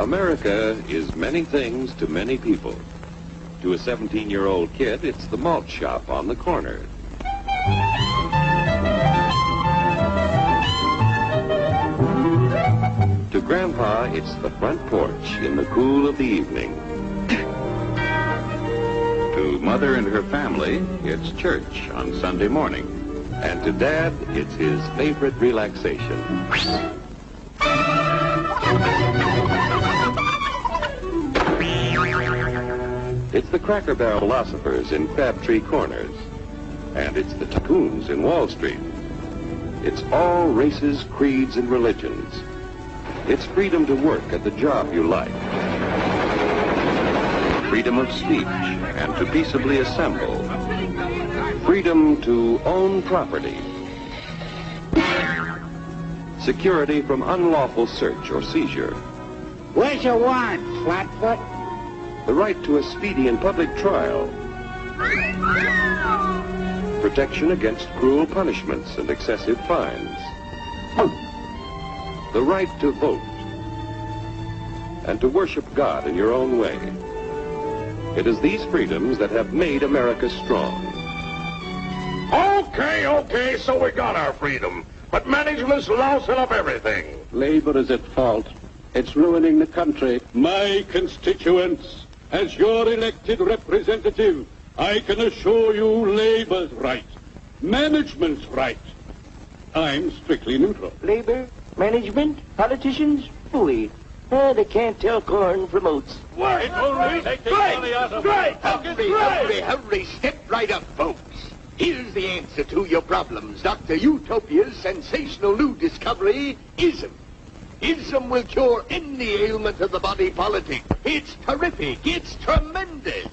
America is many things to many people. To a 17-year-old kid, it's the malt shop on the corner. To Grandpa, it's the front porch in the cool of the evening. To Mother and her family, it's church on Sunday morning. And to Dad, it's his favorite relaxation. It's the Cracker Barrel philosophers in Crabtree Corners. And it's the tycoons in Wall Street. It's all races, creeds, and religions. It's freedom to work at the job you like. Freedom of speech and to peaceably assemble. Freedom to own property. Security from unlawful search or seizure. Where's your warrant, Flatfoot? The right to a speedy and public trial. Protection against cruel punishments and excessive fines. The right to vote. And to worship God in your own way. It is these freedoms that have made America strong. Okay, so we got our freedom. But management's lousing up everything. Labor is at fault. It's ruining the country. My constituents, as your elected representative, I can assure you Labor's right. Management's right. I'm strictly neutral. Labor, management, politicians, fooey. They can't tell corn from oats. What? Hurry, step right up, folks. Here's the answer to your problems. Dr. Utopia's sensational new discovery, ISM. ISM will cure any ailment of the body politic. It's terrific. It's tremendous.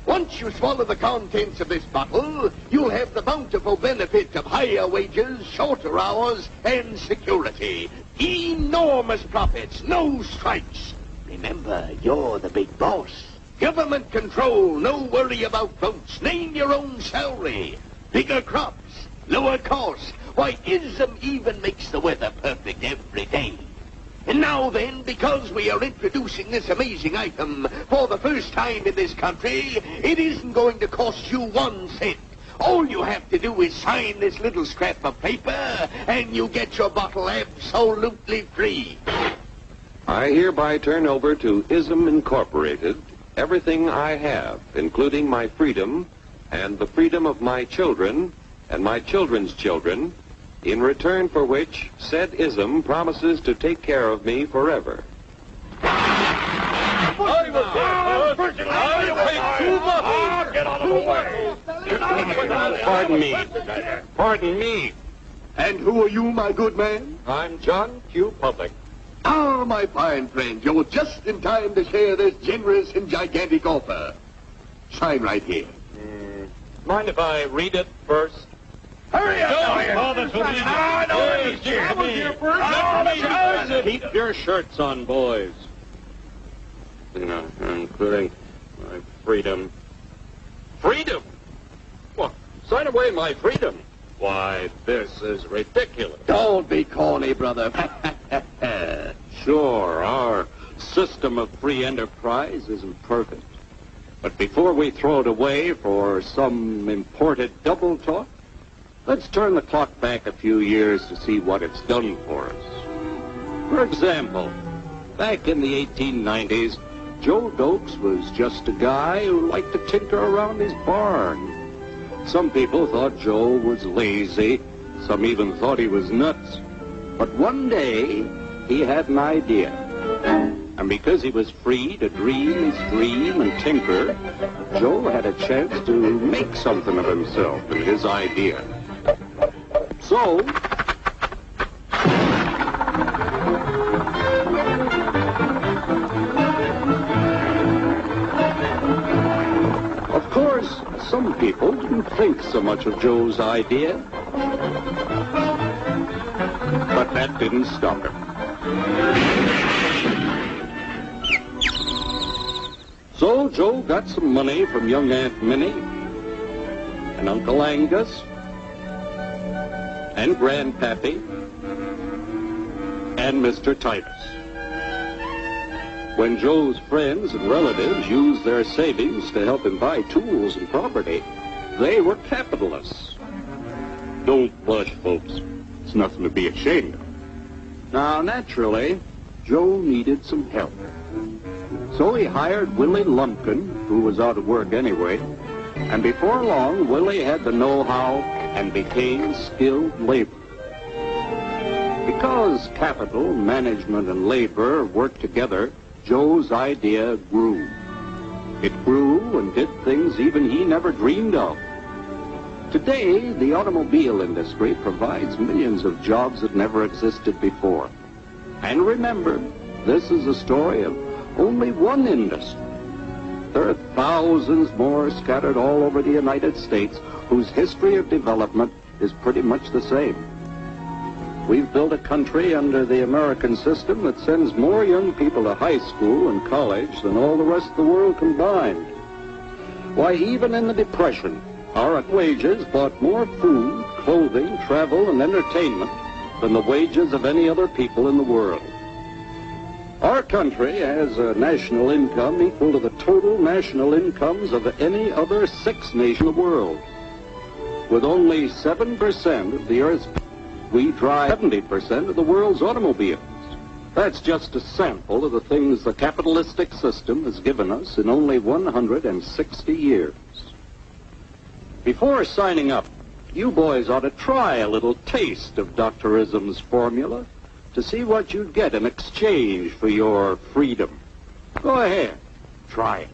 Once you swallow the contents of this bottle, you'll have the bountiful benefit of higher wages, shorter hours, and security. Enormous profits, no strikes. Remember, you're the big boss. Government control, no worry about votes. Name your own salary. Bigger crops, lower costs. Why, ISM even makes the weather perfect every day. And now then, because we are introducing this amazing item for the first time in this country, it isn't going to cost you 1 cent. All you have to do is sign this little scrap of paper, and you get your bottle absolutely free. I hereby turn over to ISM Incorporated everything I have, including my freedom and the freedom of my children and my children's children, in return for which said ISM promises to take care of me forever. Get out of the way. Pardon me. And who are you, my good man? I'm John Q. Public. Ah, my fine friend, you're just in time to share this generous and gigantic offer. Sign right here. Mind if I read it first? Hurry up! Keep your shirts on, boys. Including my freedom. Freedom? What? Sign away my freedom? Why, this is ridiculous. Don't be corny, brother. Sure, our system of free enterprise isn't perfect. But before we throw it away for some imported double talk, let's turn the clock back a few years to see what it's done for us. For example, back in the 1890s, Joe Dokes was just a guy who liked to tinker around his barn. Some people thought Joe was lazy. Some even thought he was nuts. But one day, he had an idea. And because he was free to dream his dream and tinker, Joe had a chance to make something of himself and his idea. So, of course, some people didn't think so much of Joe's idea. But that didn't stop him. So Joe got some money from young Aunt Minnie and Uncle Angus and Grandpappy and Mr. Titus. When Joe's friends and relatives used their savings to help him buy tools and property, they were capitalists. Don't blush, folks. It's nothing to be ashamed of. Now, naturally, Joe needed some help. So he hired Willie Lumpkin, who was out of work anyway, and before long, Willie had the know-how and became skilled labor. Because capital, management, and labor worked together, Joe's idea grew. It grew and did things even he never dreamed of. Today, the automobile industry provides millions of jobs that never existed before. And remember, this is a story of only one industry. There are thousands more scattered all over the United States whose history of development is pretty much the same. We've built a country under the American system that sends more young people to high school and college than all the rest of the world combined. Why, even in the Depression, our wages bought more food, clothing, travel, and entertainment than the wages of any other people in the world. Our country has a national income equal to the total national incomes of any other 6 nations in the world. With only 7% of the Earth's people, we drive 70% of the world's automobiles. That's just a sample of the things the capitalistic system has given us in only 160 years. Before signing up, you boys ought to try a little taste of Dr. Ism's formula to see what you'd get in exchange for your freedom. Go ahead, try it.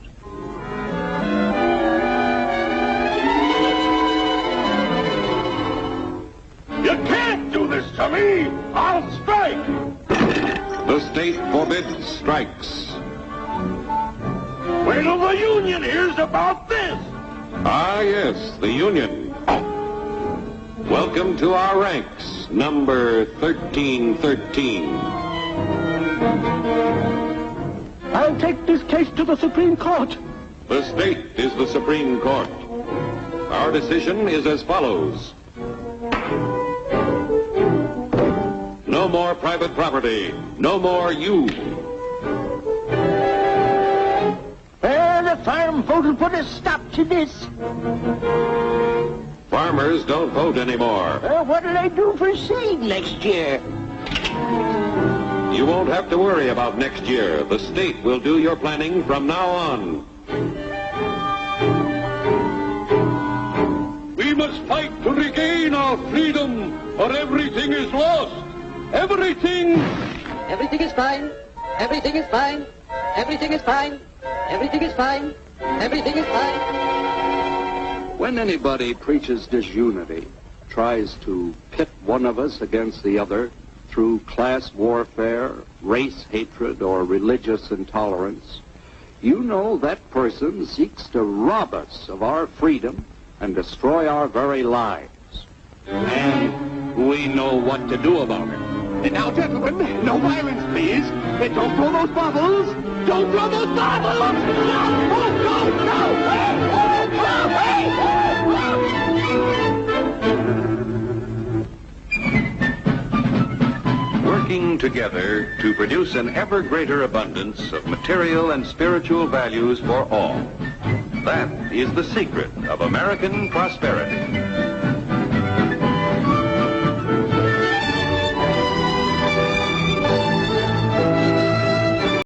You can't do this to me! I'll strike! The state forbids strikes. Wait till the union hears about this! Ah, yes, the Union. Welcome to our ranks, number 1313. I'll take this case to the Supreme Court. The state is the Supreme Court. Our decision is as follows. No more private property. No more you. The farm vote will put a stop to this. Farmers don't vote anymore. What'll they do for seed next year? You won't have to worry about next year. The state will do your planning from now on. We must fight to regain our freedom, or everything is lost. Everything! Everything is fine. Everything is fine. Everything is fine. Everything is fine. Everything is fine. When anybody preaches disunity, tries to pit one of us against the other through class warfare, race hatred, or religious intolerance, you know that person seeks to rob us of our freedom and destroy our very lives. And we know what to do about it. Now, gentlemen, no violence, please. Don't throw those bottles. Don't throw those bottles. No, Working together to produce an ever greater abundance of material and spiritual values for all. That is the secret of American prosperity.